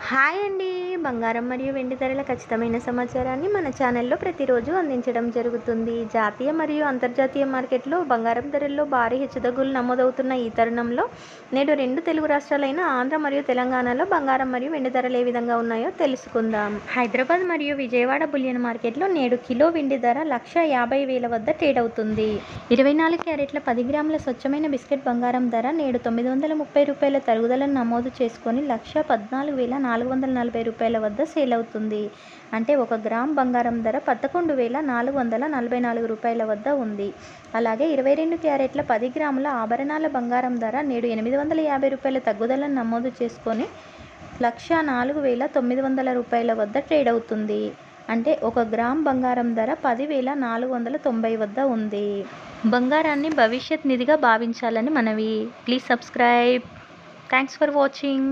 Hi అండి. బంగారం మరియు వెండి ధరల ఖచ్చితమైన సమాచారాన్ని మన ఛానల్లో ప్రతిరోజు అందించడం జరుగుతుంది. జాతీయ మరియు అంతర్జాతీయ మార్కెట్లో బంగారం ధరల్లో భారీ హెచ్చుతగ్గులు నమోదవుతున్న ఈ తరుణంలో నేడు రెండు తెలుగు రాష్ట్రాలైన ఆంధ్ర మరియు తెలంగాణలో బంగారం మరియు వెండి ధరలు ఏ విధంగా ఉన్నాయో తెలుసుకుందాం. హైదరాబాద్ మరియు విజయవాడ బులియన్ మార్కెట్లో నేడు కిలో వెండి ధర 1,50,000 వద్ద ట్రేడ్ అవుతుంది. 24 క్యారెట్ల 10 గ్రాముల స్వచ్ఛమైన బిస్కెట్ బంగారం ధర నేడు ₹930 తరుగుదలను నమోదు చేసుకొని 1,14,440 వద్ద సేల్ అవుతుంది. అంటే 1 గ్రామ్ బంగారం ధర ₹11,444 వద్ద ఉంది. అలాగే 22 క్యారెట్ల 10 గ్రాముల ఆభరణాల బంగారం ధర నేడు ₹850 తగ్గుదలను నమోదు చేసుకొని 1,04,900 వద్ద ట్రేడ్ అవుతుంది. అంటే 1 గ్రామ్ బంగారం ధర 10,490 వద్ద ఉంది. బంగారాన్ని భవిష్యత్ నిధిగా భావించాలని మనవి. Please subscribe. Thanks for watching.